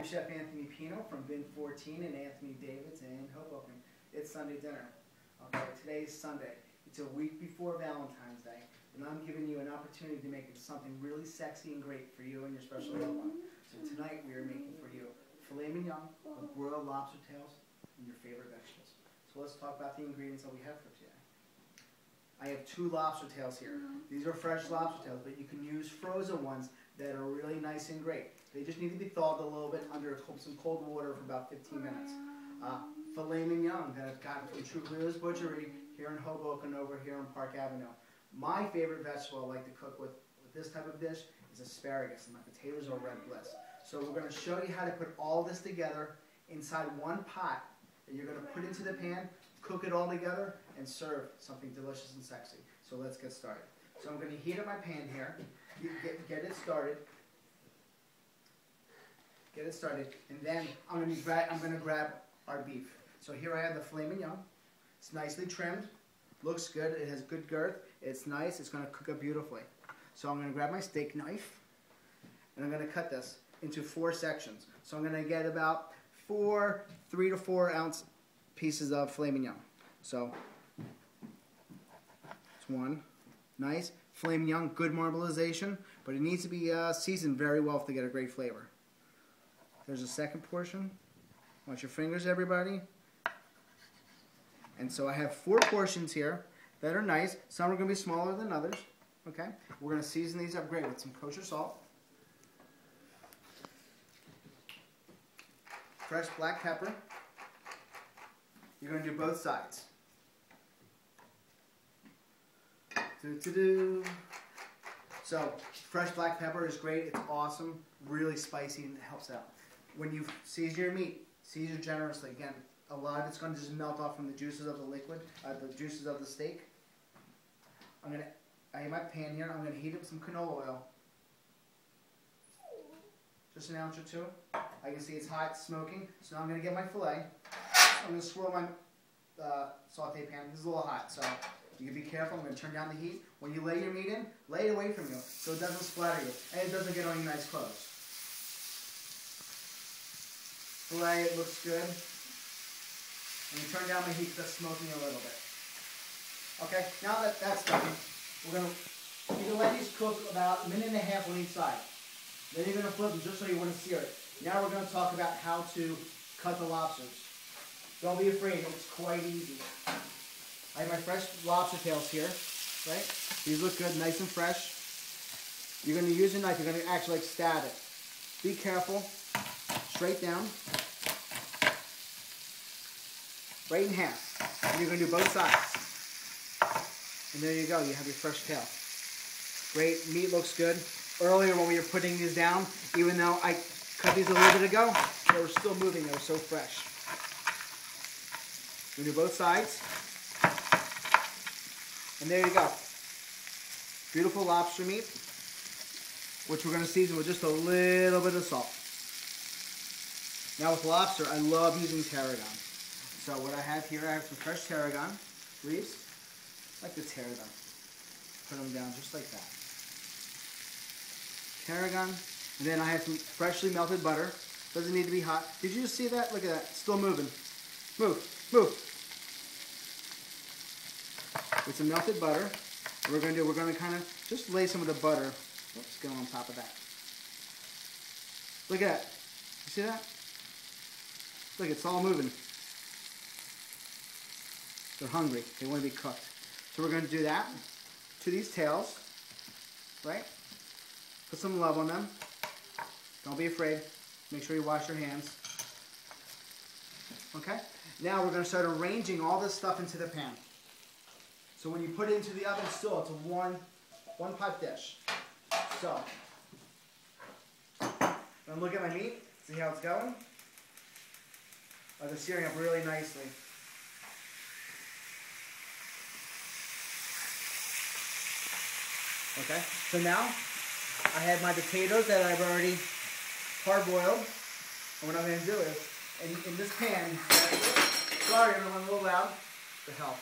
I'm Chef Anthony Pino from Bin 14 and Anthony David's in Hoboken. It's Sunday dinner. Okay, today's Sunday. It's a week before Valentine's Day, and I'm giving you an opportunity to make something really sexy and great for you and your special loved one. So tonight we are making for you filet mignon with broiled lobster tails and your favorite vegetables. So let's talk about the ingredients that we have for today. I have 2 lobster tails here. These are fresh lobster tails, but you can use frozen ones that are really nice and great. They just need to be thawed a little bit under some cold water for about 15 minutes. Filet mignon that I've gotten from True Blues Butchery here in Hoboken over here on Park Avenue. My favorite vegetable I like to cook with this type of dish is asparagus, and my potatoes are red bliss. So we're going to show you how to put all this together inside one pot that you're going to put into the pan, cook it all together, and serve something delicious and sexy. So let's get started. So I'm going to heat up my pan here, get it started. Get it started, and then I'm going to grab our beef. So here I have the filet mignon. It's nicely trimmed, looks good, it has good girth, it's nice, it's going to cook up beautifully. So I'm going to grab my steak knife, and I'm going to cut this into 4 sections. So I'm going to get about 3 to 4 ounce pieces of filet mignon. So it's 1, nice. Filet mignon, good marbleization, but it needs to be seasoned very well to get a great flavor. There's a second portion. Watch your fingers, everybody. And so I have 4 portions here that are nice. Some are going to be smaller than others. Okay? We're going to season these up great with some kosher salt, fresh black pepper. You're going to do both sides. So, fresh black pepper is great. It's awesome, really spicy, and it helps out. When you season your meat, season generously. Again, a lot of it's going to just melt off from the juices of the liquid, the juices of the steak. I have my pan here. I'm going to heat up some canola oil. Just an ounce or 2. I can see it's hot, smoking. So now I'm going to get my filet. I'm going to swirl my saute pan. This is a little hot, so you can be careful. I'm going to turn down the heat. When you lay your meat in, lay it away from you so it doesn't splatter you and it doesn't get on your nice clothes. Filet, it looks good. I'm going to turn down my heat because it's smoking a little bit. Okay, now that that's done, you can let these cook about 1.5 minutes on each side. Then you're going to flip them just so you want to sear it. Now we're going to talk about how to cut the lobsters. Don't be afraid, it's quite easy. I have my fresh lobster tails here, right? These look good, nice and fresh. You're going to use a knife, you're going to actually stab it. Be careful, straight down, right in half. And you're going to do both sides. And there you go, you have your fresh tail. Great, meat looks good. Earlier when we were putting these down, even though I cut these a little bit ago, they were still moving, they were so fresh. We do both sides. And there you go. Beautiful lobster meat, which we're going to season with just a little bit of salt. Now with lobster, I love using tarragon. So what I have here, I have some fresh tarragon leaves. I like to tear them. Put them down just like that. Tarragon. And then I have some freshly melted butter. Doesn't need to be hot. Did you just see that? Look at that. It's still moving. Move. Move. With some melted butter, we're going to kind of just lay some of the butter. Oops, go on top of that. Look at that. You see that? Look, it's all moving. They're hungry. They want to be cooked. So we're going to do that to these tails, right? Put some love on them. Don't be afraid. Make sure you wash your hands. Okay? Now we're going to start arranging all this stuff into the pan. So when you put it into the oven still, it's a one pot dish. So, I'm going to look at my meat, see how it's going. Oh, they're searing up really nicely. Okay, so now I have my potatoes that I've already hard-boiled. And what I'm going to do is, in this pan, sorry everyone, a little loud, to help.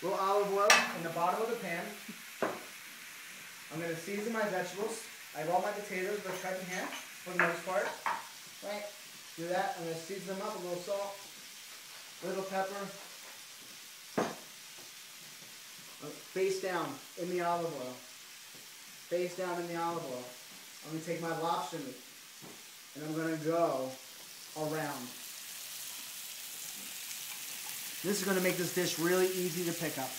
A little olive oil in the bottom of the pan. I'm going to season my vegetables. I have all my potatoes, they're cut in half for the most part. Right? Do that. I'm going to season them up, a little salt, a little pepper. Face down in the olive oil. Face down in the olive oil. I'm going to take my lobster meat and I'm going to go around. This is going to make this dish really easy to pick up.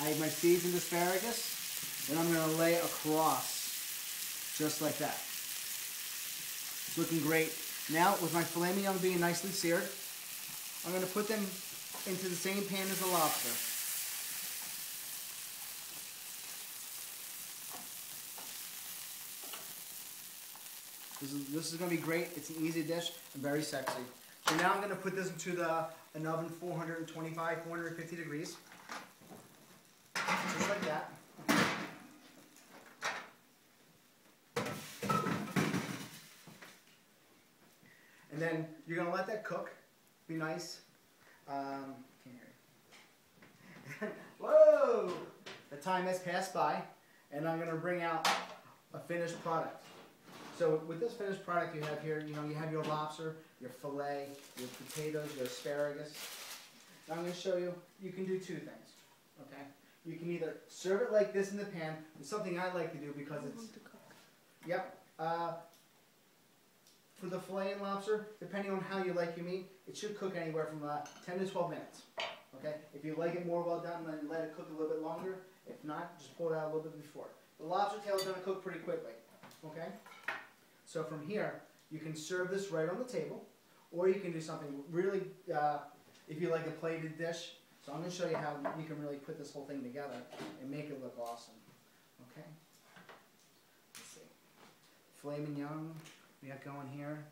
I have my seasoned asparagus and I'm going to lay across just like that. It's looking great. Now, with my filet mignon being nicely seared, I'm going to put them into the same pan as the lobster. This is going to be great. It's an easy dish and very sexy. So now I'm going to put this into an oven 425, 450 degrees. Just like that. And then you're going to let that cook. Be nice. Can't hear you. Whoa! The time has passed by, and I'm going to bring out a finished product. So with this finished product you have here, you have your lobster, your filet, your potatoes, your asparagus. Now I'm going to show you, you can do two things, okay? You can either serve it like this in the pan, it's something I like to do because it's... Yep. For the filet and lobster, depending on how you like your meat, it should cook anywhere from 10 to 12 minutes, okay? If you like it more well done, then let it cook a little bit longer. If not, just pull it out a little bit before. The lobster tail is going to cook pretty quickly, okay? So from here, you can serve this right on the table, or you can do something really, if you like a plated dish. So I'm going to show you how you can really put this whole thing together and make it look awesome. Okay? Let's see. Filet mignon, we got going here.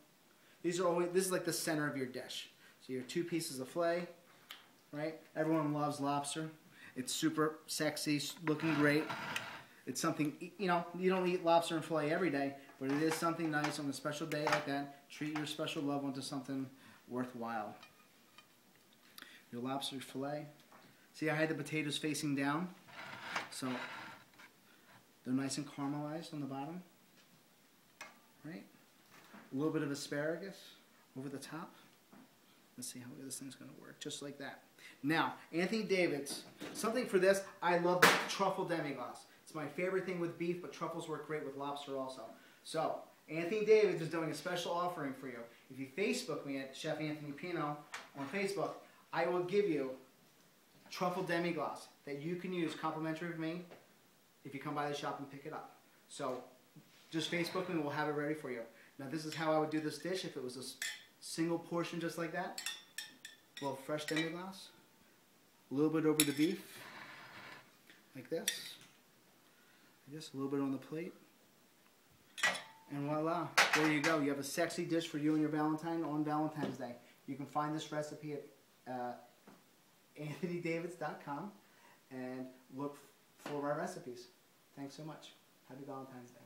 These are always, this is like the center of your dish. So your 2 pieces of filet, right? Everyone loves lobster. It's super sexy, looking great. It's something, you don't eat lobster and filet every day, but it is something nice on a special day like that. Treat your special loved one to something worthwhile. Your lobster filet. See, I had the potatoes facing down, so they're nice and caramelized on the bottom. Right? A little bit of asparagus over the top. Let's see how this thing's going to work, just like that. Now, Anthony David's, something for this, I love the truffle demi-glace. It's my favorite thing with beef, but truffles work great with lobster also. So, Anthony David's is doing a special offering for you. If you Facebook me at Chef Anthony Pino on Facebook, I will give you truffle demi-glace that you can use complimentary with me if you come by the shop and pick it up. So, just Facebook me and we'll have it ready for you. Now, this is how I would do this dish if it was a single portion just like that. A little fresh demi-glace. A little bit over the beef. Like this. Just a little bit on the plate. And voila, there you go. You have a sexy dish for you and your Valentine on Valentine's Day. You can find this recipe at anthonydavids.com and look for our recipes. Thanks so much. Happy Valentine's Day.